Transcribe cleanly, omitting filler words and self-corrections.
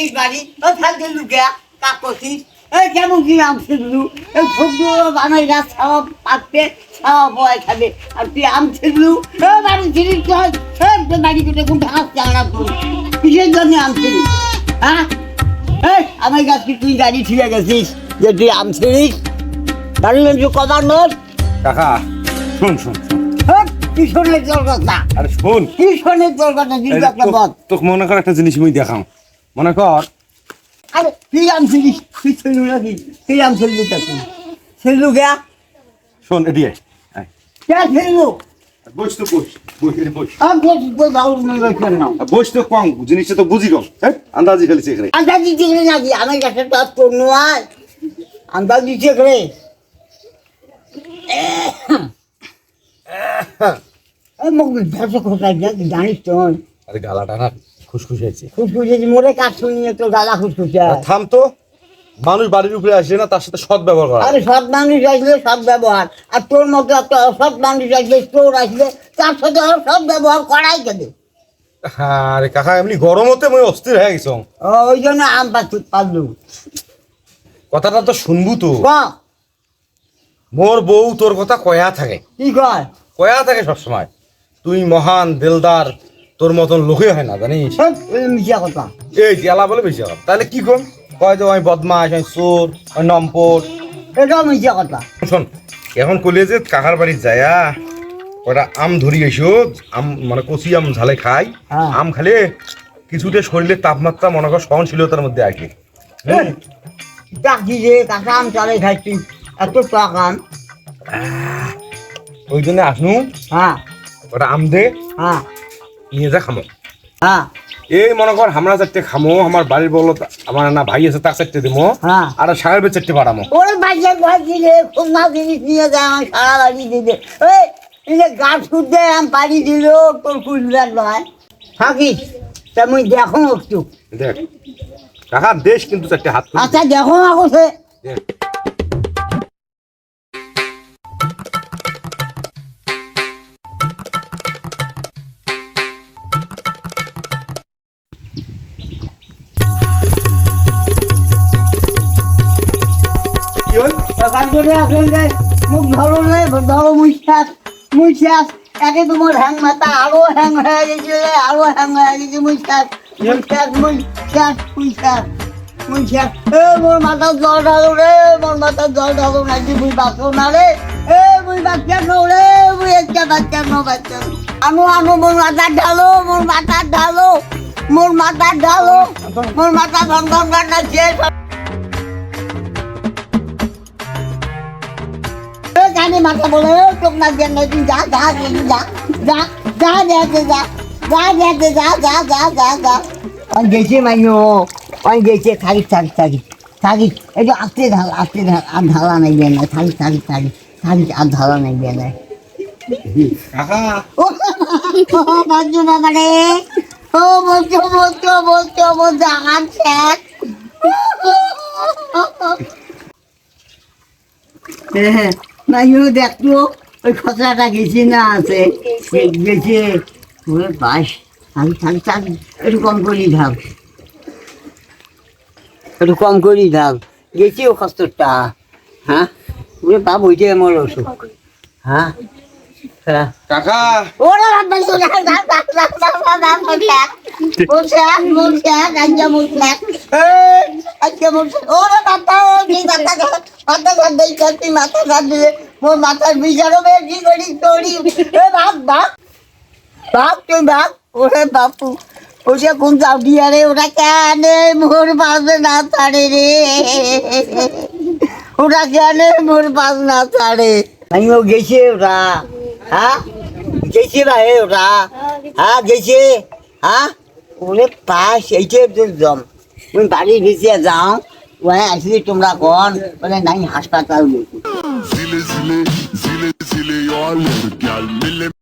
এই বাড়ি ও থাকতে লুকিয়া কাকতি এই কেমন কি আম ছিলু এই সবজিগুলো বানাই না খাওয়া পাকতে খাওয়া বয় খাবে আর তুই আম ছিলু বাড়ি ছিলিস তো বাড়ি করে কোন ঘাস চালা করি কিসের জন্য আম ছিলি হ্যাঁ এই আমার কাছ থেকে তুই গাড়ি ছিঁড়ে গেছিস যে তুই আম ছিলিস বাড়ি কিন্তু কমার নোট কাকা শোন শোন কিশোরের জল কথা আরে শোন কিশোরের জল কথা কিন্তু একটা বদ তোকে মনে কর একটা জিনিস আমি দেখাম মনে কর আরে তুই আম ছিলিস তুই ছিলু নাকি তুই আম ছিলু কাছে ছিলু গা শোন এদিকে আয়। কে ছিলু বস তো বস বস এখানে বস আমি বলছি বাউল মনে কেন বস তো কম জিনিসটা তো বুঝি কম হ্যাঁ আন্দাজি খেলেছে এখানে আন্দাজি দিলে নাকি আমার কাছে তো আর পণ্য আয় আন্দাজি করে মুখ ভেসে খোঁচাই জানিস তো আরে গালাটা না খুশখুশ হয়েছে খুশখুশি মোরে কাজ শুনিয়ে তো গালা খুশখুশা থাম তো মানুষ বাড়ির উপরে আসে না তার সাথে সৎ ব্যবহার করা আরে সৎ মানুষ আসলে সৎ ব্যবহার আর তোর মতো একটা অসৎ মানুষ আসলে তোর আসলে তার সাথে অসৎ ব্যবহার করাই গেলে হ্যাঁ আরে কাকা এমনি গরম হতে আমি অস্থির হয়ে গেছ ওই জন্য আম পারলু কথাটা তো শুনবু তো ক মোর বউ তোর কথা কয়া থাকে কি কয় কয়া থাকে সবসময় তুই মহান দিলদার তোর মতন লোকে হয় না জানিস মিশা কথা এই জেলা বলে বেশি কথা তাহলে কি কম কয় যে আমি বদমাস আমি চোর আমি নম্পট এটাও মিশা কথা শোন এখন কলিয়ে যে কাকার বাড়ি যায়া ওটা আম ধরি এসো আম মানে কচি আম ঝালে খাই হ্যাঁ। আম খালে কিছুটা শরীরের তাপমাত্রা মনে কর সহনশীলতার মধ্যে আসে ডাকি যে কাঁচা আম চালে খাইছি এত টক আম ওই জন্য আসনু হ্যাঁ ওটা আম দে হ্যাঁ নিয়ে যা খামো হ্যাঁ এই মনে কর আমরা চারটে খামো আমার বাড়ির বলো আমার না ভাই আছে তার চারটে দেবো হ্যাঁ। আর সাহেবের চারটে বাড়ামো ওর বাচ্চার ভয় দিলে খুব না জিনিস নিয়ে যায় আমার সারা বাড়ি দিলে ওই এনে গাছ খুঁজতে আম পাড়ি দিল তোর কুলবার নয় থাকিস তা মুই দেখো একটু দেখ কাকা দেশ কিন্তু চারটে হাত খুলে আচ্ছা দেখো আগছে দেখ। কি হল? সকাল করে আসলে মুখ ধরো রে ধরো মুইশ্বাস মুইশ্বাস একে তোমার হ্যাং মাথা আরো হ্যাং হয়ে গেছে আরো হ্যাং হয়ে গেছে মুইশ্বাস মুইশ্বাস মুইশ্বাস মুইশ্বাস মুইশ্বাস এ মোর মাথা জল ঢালো রে মোর মাথা জল ঢালো নাকি মুই বাঁচো না রে এ মুই বাচ্চা নো রে মুই একটা বাচ্চা নো বাচ্চা আনো আনো মোর মাথা ঢালো মোর মাথা ঢালো মোর মাথা ঢালো মোর মাথা ধন ধন কান্না শেষ জানি মাথা বলে চোখ না দেন না তুই যা যা যা যা যা দেখতে যা যা দেখতে যা যা যা যা যা অন গেছে মাইও অন গেছে থাকি থাকি থাকি থাকি এই যে আস্তে ঢাল আর ঢালা নাই বেন থাকি থাকি থাকি থাকি আর ঢালা নাই বেন কাকা ও বাজু বাবা রে ও বলছো আচ্ছা হ্যাঁ মাইও দেখতো ওই খসড়াটা গেছে না আছে গেছে ওরে বাস থাকি থাকি থাকি একটু কম করি ঢাল একটু কম করি ঢাল গেছি ও খসড়টা হ্যাঁ ওরে বাপ ওইটাই আমার অসুখ হ্যাঁ হ্যাঁ কাকা ওরে বাপ বলছো না মোর মাথার বিচারও বেশি করি তোরি বাপ বাপ বাপ তুই বাপ ওরে বাপু ওটা কোন চাও দিয়া রে ওটা কেন মোর পাশে না ছাড়ে রে ওটা কেন মোর পাশ না ছাড়ে আমিও গেছে ওরা হ্যাঁ গেছে ভাই ওরা হ্যাঁ গেছে হ্যাঁ ওরে পাশ এইটাই তোর জম তুমি বাড়ি ভিজিয়ে যাও ওখানে আসলে তোমরা কন বলে নাই হাসপাতাল